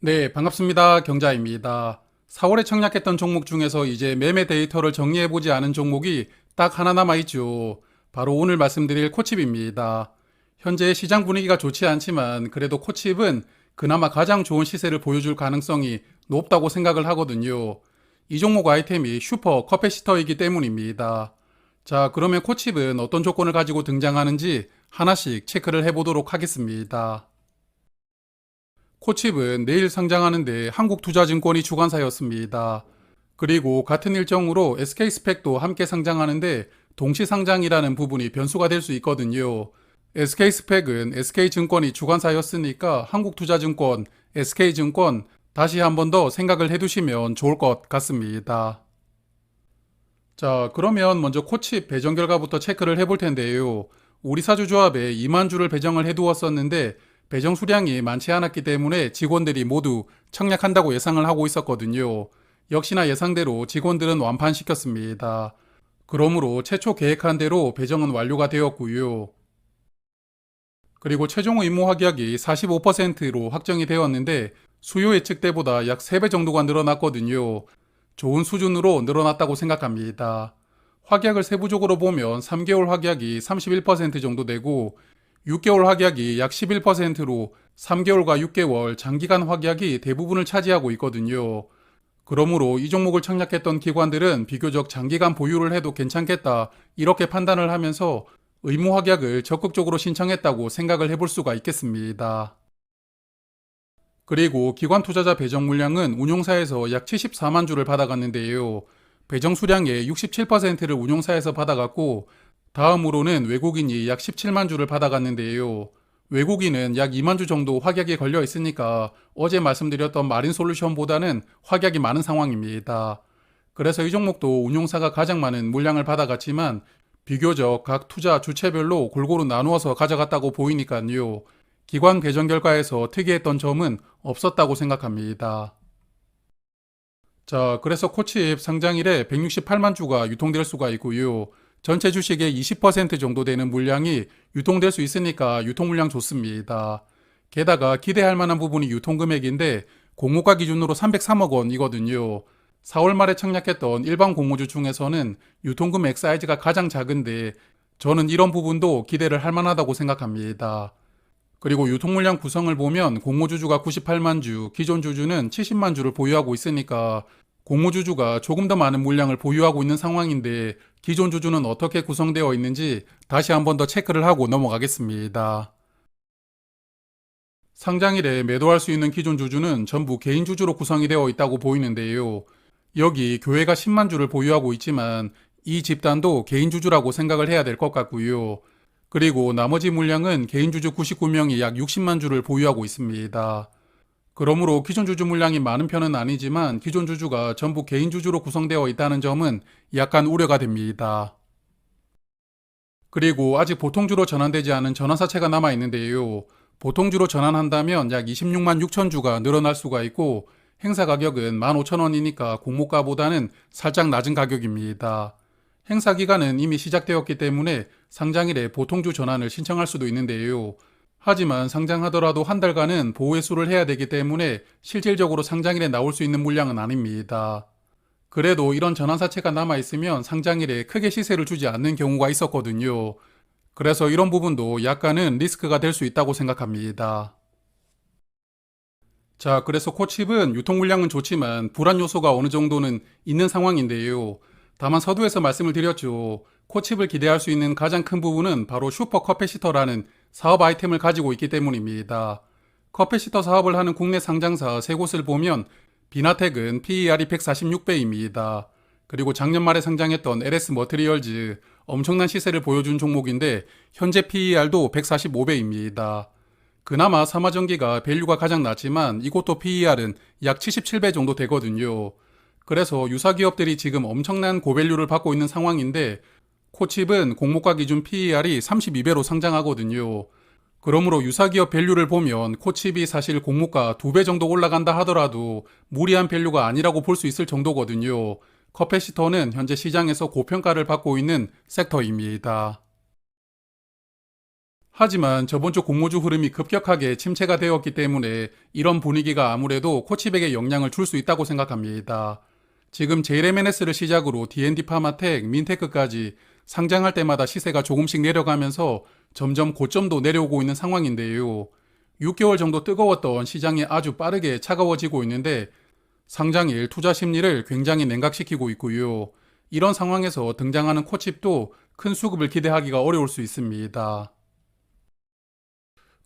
네, 반갑습니다. 경자입니다. 4월에 청약했던 종목 중에서 이제 매매 데이터를 정리해보지 않은 종목이 딱 하나 남아있죠. 바로 오늘 말씀드릴 코칩입니다. 현재 시장 분위기가 좋지 않지만 그래도 코칩은 그나마 가장 좋은 시세를 보여줄 가능성이 높다고 생각을 하거든요. 이 종목 아이템이 슈퍼 커패시터이기 때문입니다. 자, 그러면 코칩은 어떤 조건을 가지고 등장하는지 하나씩 체크를 해보도록 하겠습니다. 코칩은 내일 상장하는데 한국투자증권이 주관사였습니다. 그리고 같은 일정으로 SK스펙도 함께 상장하는데 동시상장이라는 부분이 변수가 될 수 있거든요. SK스펙은 SK증권이 주관사였으니까 한국투자증권, SK증권 다시 한번 더 생각을 해두시면 좋을 것 같습니다. 자, 그러면 먼저 코칩 배정 결과부터 체크를 해볼 텐데요. 우리 사주조합에 2만 주를 배정을 해두었었는데 배정 수량이 많지 않았기 때문에 직원들이 모두 청약한다고 예상을 하고 있었거든요. 역시나 예상대로 직원들은 완판시켰습니다. 그러므로 최초 계획한 대로 배정은 완료가 되었고요. 그리고 최종 의무 확약이 45%로 확정이 되었는데 수요 예측 때보다 약 3배 정도가 늘어났거든요. 좋은 수준으로 늘어났다고 생각합니다. 확약을 세부적으로 보면 3개월 확약이 31% 정도 되고 6개월 확약이 약 11%로 3개월과 6개월 장기간 확약이 대부분을 차지하고 있거든요. 그러므로 이 종목을 청약했던 기관들은 비교적 장기간 보유를 해도 괜찮겠다 이렇게 판단을 하면서 의무 확약을 적극적으로 신청했다고 생각을 해볼 수가 있겠습니다. 그리고 기관 투자자 배정 물량은 운용사에서 약 74만 주를 받아갔는데요. 배정 수량의 67%를 운용사에서 받아갔고 다음으로는 외국인이 약 17만 주를 받아갔는데요. 외국인은 약 2만 주 정도 확약이 걸려 있으니까 어제 말씀드렸던 마린솔루션보다는 확약이 많은 상황입니다. 그래서 이 종목도 운용사가 가장 많은 물량을 받아갔지만 비교적 각 투자 주체별로 골고루 나누어서 가져갔다고 보이니까요. 기관 배정 결과에서 특이했던 점은 없었다고 생각합니다. 자, 그래서 코칩 상장일에 168만 주가 유통될 수가 있고요. 전체 주식의 20% 정도 되는 물량이 유통될 수 있으니까 유통 물량 좋습니다. 게다가 기대할 만한 부분이 유통 금액인데 공모가 기준으로 303억 원이거든요. 4월 말에 청약했던 일반 공모주 중에서는 유통 금액 사이즈가 가장 작은데 저는 이런 부분도 기대를 할 만하다고 생각합니다. 그리고 유통 물량 구성을 보면 공모주주가 98만 주, 기존 주주는 70만 주를 보유하고 있으니까 공모주주가 조금 더 많은 물량을 보유하고 있는 상황인데 기존 주주는 어떻게 구성되어 있는지 다시 한번 더 체크를 하고 넘어가겠습니다. 상장일에 매도할 수 있는 기존 주주는 전부 개인 주주로 구성이 되어 있다고 보이는데요. 여기 교회가 10만 주를 보유하고 있지만 이 집단도 개인 주주라고 생각을 해야 될 것 같고요. 그리고 나머지 물량은 개인 주주 99명이 약 60만 주를 보유하고 있습니다. 그러므로 기존 주주 물량이 많은 편은 아니지만 기존 주주가 전부 개인 주주로 구성되어 있다는 점은 약간 우려가 됩니다. 그리고 아직 보통주로 전환되지 않은 전환사채가 남아 있는데요. 보통주로 전환한다면 약 26만 6천 주가 늘어날 수가 있고 행사 가격은 15,000원이니까 공모가보다는 살짝 낮은 가격입니다. 행사 기간은 이미 시작되었기 때문에 상장일에 보통주 전환을 신청할 수도 있는데요. 하지만 상장하더라도 한 달간은 보호 회수를 해야 되기 때문에 실질적으로 상장일에 나올 수 있는 물량은 아닙니다. 그래도 이런 전환사채가 남아있으면 상장일에 크게 시세를 주지 않는 경우가 있었거든요. 그래서 이런 부분도 약간은 리스크가 될 수 있다고 생각합니다. 자, 그래서 코칩은 유통 물량은 좋지만 불안 요소가 어느 정도는 있는 상황인데요. 다만 서두에서 말씀을 드렸죠. 코칩을 기대할 수 있는 가장 큰 부분은 바로 슈퍼 커패시터라는 사업 아이템을 가지고 있기 때문입니다. 커패시터 사업을 하는 국내 상장사 세 곳을 보면 비나텍은 PER이 146배입니다. 그리고 작년 말에 상장했던 LS 머트리얼즈 엄청난 시세를 보여준 종목인데 현재 PER도 145배입니다. 그나마 삼화전기가 밸류가 가장 낮지만 이것도 PER은 약 77배 정도 되거든요. 그래서 유사 기업들이 지금 엄청난 고밸류를 받고 있는 상황인데 코칩은 공모가 기준 PER이 32배로 상장하거든요. 그러므로 유사기업 밸류를 보면 코칩이 사실 공모가 2배 정도 올라간다 하더라도 무리한 밸류가 아니라고 볼 수 있을 정도거든요. 커패시터는 현재 시장에서 고평가를 받고 있는 섹터입니다. 하지만 저번 주 공모주 흐름이 급격하게 침체가 되었기 때문에 이런 분위기가 아무래도 코치백에 영향을 줄 수 있다고 생각합니다. 지금 JMNS를 시작으로 D&D 파마텍, 민테크까지 상장할 때마다 시세가 조금씩 내려가면서 점점 고점도 내려오고 있는 상황인데요. 6개월 정도 뜨거웠던 시장이 아주 빠르게 차가워지고 있는데 상장일 투자 심리를 굉장히 냉각시키고 있고요. 이런 상황에서 등장하는 코칩도 큰 수급을 기대하기가 어려울 수 있습니다.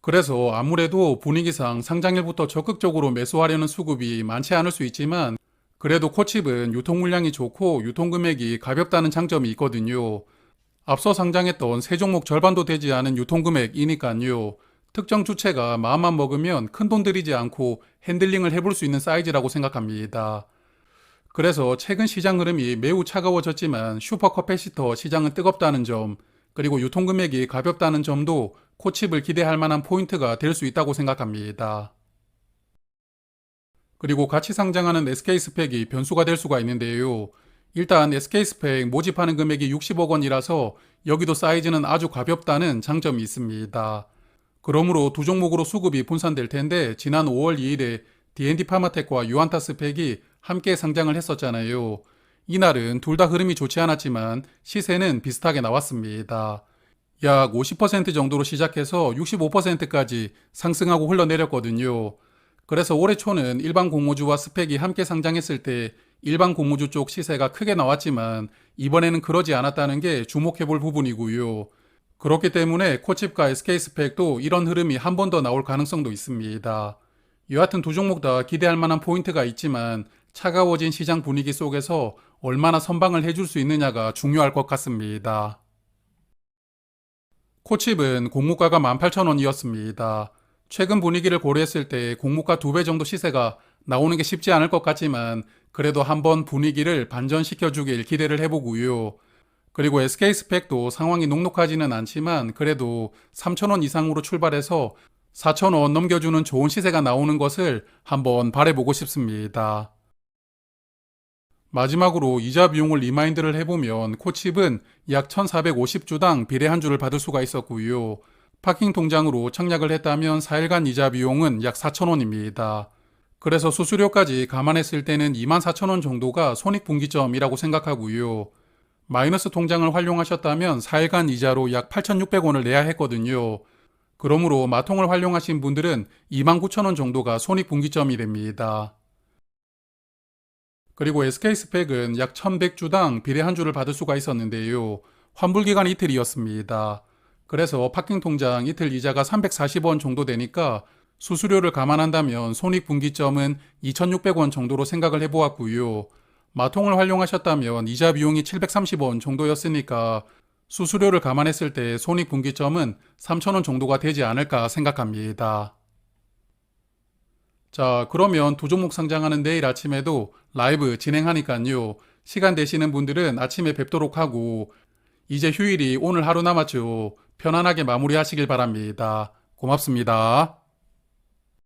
그래서 아무래도 분위기상 상장일부터 적극적으로 매수하려는 수급이 많지 않을 수 있지만 그래도 코칩은 유통 물량이 좋고 유통금액이 가볍다는 장점이 있거든요. 앞서 상장했던 세 종목 절반도 되지 않은 유통금액이니까요. 특정 주체가 마음만 먹으면 큰돈 들이지 않고 핸들링을 해볼 수 있는 사이즈라고 생각합니다. 그래서 최근 시장 흐름이 매우 차가워졌지만 슈퍼커패시터 시장은 뜨겁다는 점, 그리고 유통금액이 가볍다는 점도 코칩을 기대할 만한 포인트가 될 수 있다고 생각합니다. 그리고 같이 상장하는 SK스펙이 변수가 될 수가 있는데요. 일단 SK스펙 모집하는 금액이 60억 원이라서 여기도 사이즈는 아주 가볍다는 장점이 있습니다. 그러므로 두 종목으로 수급이 분산될 텐데 지난 5월 2일에 D&D 파마텍과 유안타 스펙이 함께 상장을 했었잖아요. 이날은 둘 다 흐름이 좋지 않았지만 시세는 비슷하게 나왔습니다. 약 50% 정도로 시작해서 65%까지 상승하고 흘러내렸거든요. 그래서 올해 초는 일반 공모주와 스펙이 함께 상장했을 때 일반 공모주 쪽 시세가 크게 나왔지만 이번에는 그러지 않았다는 게 주목해볼 부분이고요. 그렇기 때문에 코칩과 SK스펙도 이런 흐름이 한 번 더 나올 가능성도 있습니다. 여하튼 두 종목 다 기대할 만한 포인트가 있지만 차가워진 시장 분위기 속에서 얼마나 선방을 해줄 수 있느냐가 중요할 것 같습니다. 코칩은 공모가가 18,000원이었습니다. 최근 분위기를 고려했을 때 공모가 2배 정도 시세가 나오는 게 쉽지 않을 것 같지만 그래도 한번 분위기를 반전시켜주길 기대를 해보고요. 그리고 SK스펙도 상황이 녹록하지는 않지만 그래도 3,000원 이상으로 출발해서 4,000원 넘겨주는 좋은 시세가 나오는 것을 한번 바라보고 싶습니다. 마지막으로 이자 비용을 리마인드를 해보면 코칩은 약 1,450주당 비례 한 주를 받을 수가 있었고요. 파킹 통장으로 청약을 했다면 4일간 이자 비용은 약 4,000원입니다. 그래서 수수료까지 감안했을 때는 24,000원 정도가 손익분기점이라고 생각하고요. 마이너스 통장을 활용하셨다면 4일간 이자로 약 8,600원을 내야 했거든요. 그러므로 마통을 활용하신 분들은 29,000원 정도가 손익분기점이 됩니다. 그리고 SK스펙은 약 1,100주당 비례 한 주를 받을 수가 있었는데요. 환불기간 이틀이었습니다. 그래서 파킹 통장 이틀 이자가 340원 정도 되니까 수수료를 감안한다면 손익분기점은 2,600원 정도로 생각을 해보았고요. 마통을 활용하셨다면 이자 비용이 730원 정도였으니까 수수료를 감안했을 때 손익분기점은 3,000원 정도가 되지 않을까 생각합니다. 자, 그러면 두 종목 상장하는 내일 아침에도 라이브 진행하니까요. 시간 되시는 분들은 아침에 뵙도록 하고 이제 휴일이 오늘 하루 남았죠. 편안하게 마무리하시길 바랍니다. 고맙습니다.